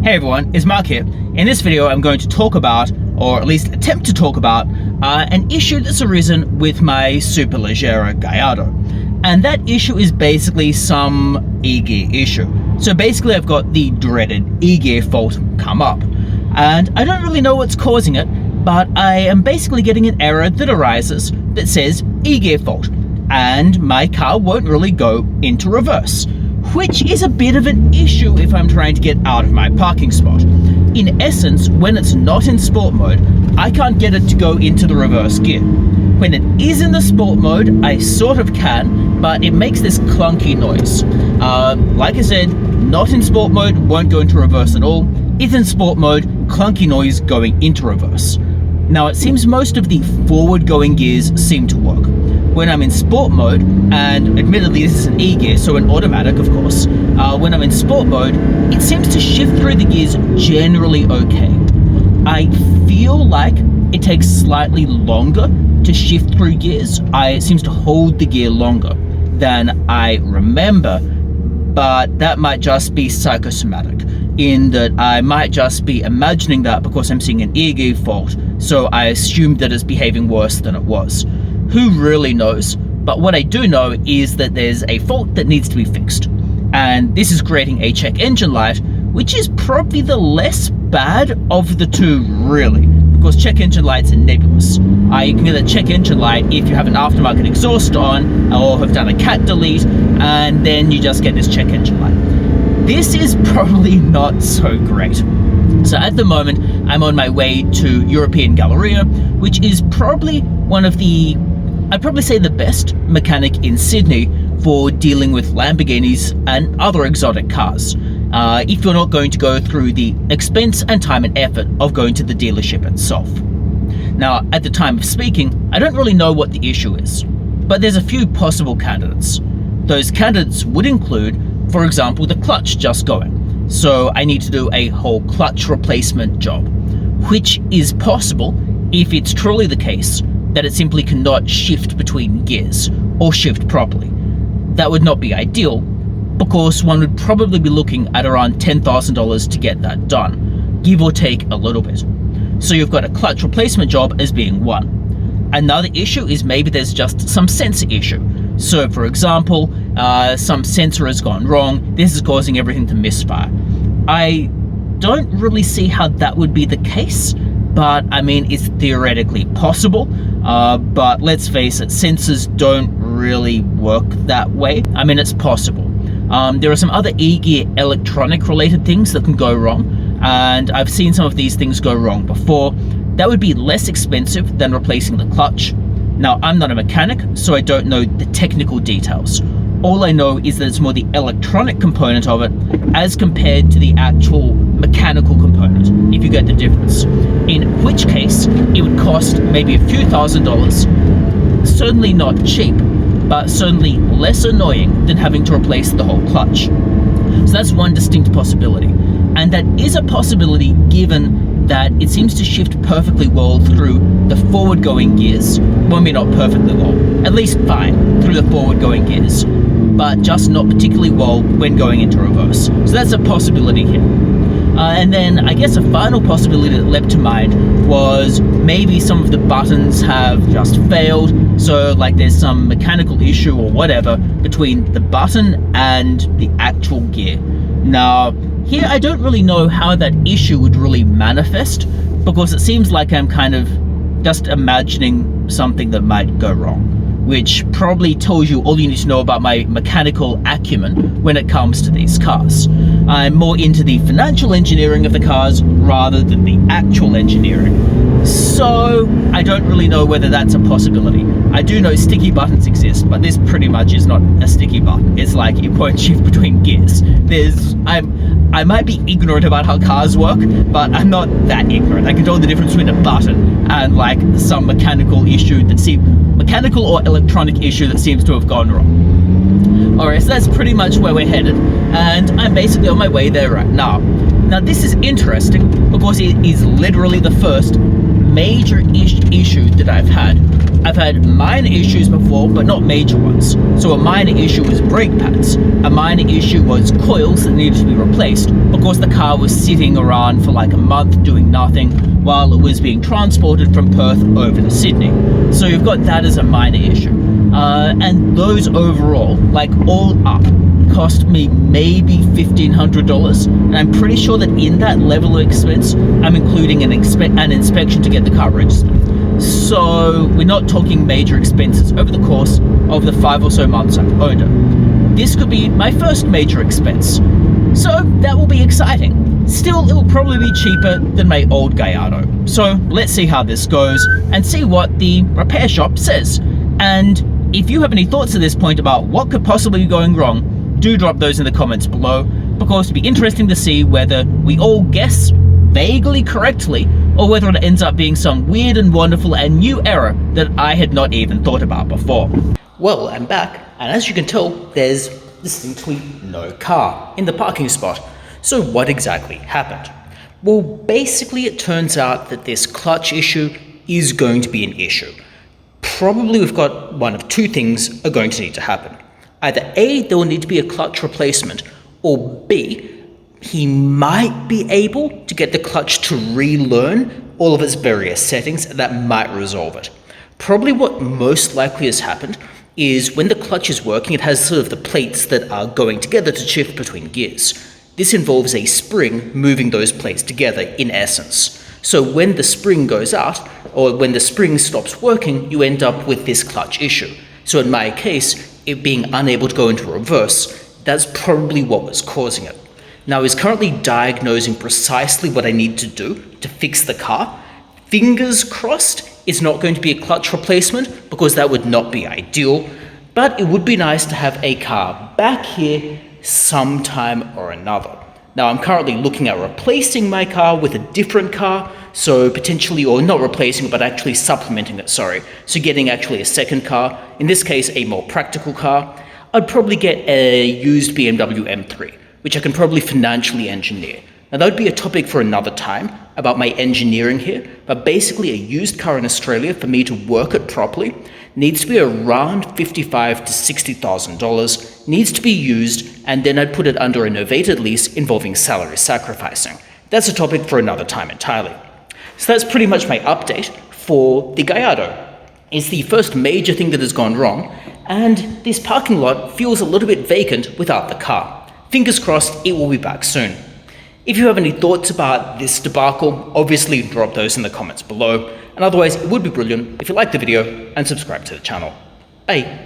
Hey everyone, it's Mark here. In this video I'm going to talk about, or at least attempt to talk about, an issue that's arisen with my Superleggera Gallardo. And that issue is basically some egear issue. So basically I've got the dreaded egear fault come up. And I don't really know what's causing it, but I am basically getting an error that arises that says egear fault. And my car won't really go into reverse, which is a bit of an issue if I'm trying to get out of my parking spot. In essence, when it's not in sport mode, I can't get it to go into the reverse gear. When it is in the sport mode, I sort of can, but it makes this clunky noise. Like I said, not in sport mode, won't go into reverse at all. If in sport mode, clunky noise going into reverse. Now, it seems most of the forward-going gears seem to work. When I'm in sport mode, and admittedly this is an e-gear, so an automatic of course, when I'm in sport mode, it seems to shift through the gears generally okay. I feel like it takes slightly longer to shift through gears. It seems to hold the gear longer than I remember, but that might just be psychosomatic, in that I might just be imagining that because I'm seeing an e-gear fault, so I assumed that it's behaving worse than it was. Who really knows? But what I do know is that there's a fault that needs to be fixed. And this is creating a check engine light, which is probably the less bad of the two, really. Because check engine lights are nebulous. You can get a check engine light if you have an aftermarket exhaust on, or have done a cat delete, and then you just get this check engine light. This is probably not so great. So at the moment, I'm on my way to European Galleria, which is probably one of the, I'd probably say the best mechanic in Sydney for dealing with Lamborghinis and other exotic cars. If you're not going to go through the expense and time and effort of going to the dealership itself. Now, at the time of speaking, I don't really know what the issue is, but there's a few possible candidates. Those candidates would include, for example, the clutch just going. So I need to do a whole clutch replacement job, which is possible if it's truly the case that it simply cannot shift between gears or shift properly. That would not be ideal, because one would probably be looking at around $10,000 to get that done, give or take a little bit. So you've got a clutch replacement job as being one. Another issue is maybe there's just some sensor issue. So for example, some sensor has gone wrong, this is causing everything to misfire. I don't really see how that would be the case, but I mean, it's theoretically possible, but let's face it, sensors don't really work that way. I mean, it's possible. There are some other e-gear electronic related things that can go wrong, and I've seen some of these things go wrong before. That would be less expensive than replacing the clutch. Now, I'm not a mechanic, so I don't know the technical details. All I know is that it's more the electronic component of it as compared to the actual mechanical component, if you get the difference. In which case, it would cost maybe a few $1,000s. Certainly not cheap, but certainly less annoying than having to replace the whole clutch. So that's one distinct possibility. And that is a possibility given that it seems to shift perfectly well through the forward-going gears. Well, maybe not perfectly well, at least fine through the forward-going gears, but just not particularly well when going into reverse. So that's a possibility here. And then I guess a final possibility that leapt to mind was maybe some of the buttons have just failed. So like there's some mechanical issue or whatever between the button and the actual gear. Now, here I don't really know how that issue would really manifest, because it seems like I'm kind of just imagining something that might go wrong, which probably tells you all you need to know about my mechanical acumen when it comes to these cars. I'm more into the financial engineering of the cars rather than the actual engineering. So I don't really know whether that's a possibility. I do know sticky buttons exist, but this pretty much is not a sticky button. It's like it won't shift between gears. I might be ignorant about how cars work, but I'm not that ignorant. I can tell the difference between a button and like some mechanical issue mechanical or electronic issue that seems to have gone wrong. Alright, so that's pretty much where we're headed, and I'm basically on my way there right now. Now this is interesting because it is literally the first major issue that I've had minor issues before, but not major ones. So a minor issue was brake pads. A minor issue was coils that needed to be replaced because the car was sitting around for like a month doing nothing while it was being transported from Perth over to Sydney. So you've got that as a minor issue. And those overall, like all up, cost me maybe $1,500, and I'm pretty sure that in that level of expense, I'm including an inspection to get the car registered. So we're not talking major expenses over the course of the 5 or so months I've owned it. This could be my first major expense, so that will be exciting. Still, it will probably be cheaper than my old Gallardo. So let's see how this goes and see what the repair shop says. And if you have any thoughts at this point about what could possibly be going wrong, do drop those in the comments below, because it'd be interesting to see whether we all guess vaguely correctly or whether it ends up being some weird and wonderful and new error that I had not even thought about before. Well, I'm back, and as you can tell, there's distinctly no car in the parking spot. So what exactly happened? Well, basically it turns out that this clutch issue is going to be an issue. Probably we've got one of two things are going to need to happen. Either A, there will need to be a clutch replacement, or B, he might be able to get the clutch to relearn all of its various settings, and that might resolve it. Probably what most likely has happened is when the clutch is working, it has sort of the plates that are going together to shift between gears. This involves a spring moving those plates together in essence. So when the spring goes out, or when the spring stops working, you end up with this clutch issue. So in my case, it being unable to go into reverse, that's probably what was causing it. Now he's currently diagnosing precisely what I need to do to fix the car. Fingers crossed it's not going to be a clutch replacement, because that would not be ideal, but it would be nice to have a car back here sometime or another. Now I'm currently looking at replacing my car with a different car, so potentially, or not replacing it, but actually supplementing it, sorry. So getting actually a second car, in this case a more practical car. I'd probably get a used BMW M3, which I can probably financially engineer. Now that would be a topic for another time about my engineering here, but basically a used car in Australia, for me to work it properly, needs to be around $55,000 to $60,000, needs to be used, and then I'd put it under a novated lease involving salary sacrificing. That's a topic for another time entirely. So that's pretty much my update for the Gallardo. It's the first major thing that has gone wrong, and this parking lot feels a little bit vacant without the car. Fingers crossed it will be back soon. If you have any thoughts about this debacle, obviously drop those in the comments below, and otherwise it would be brilliant if you liked the video and subscribe to the channel. Bye!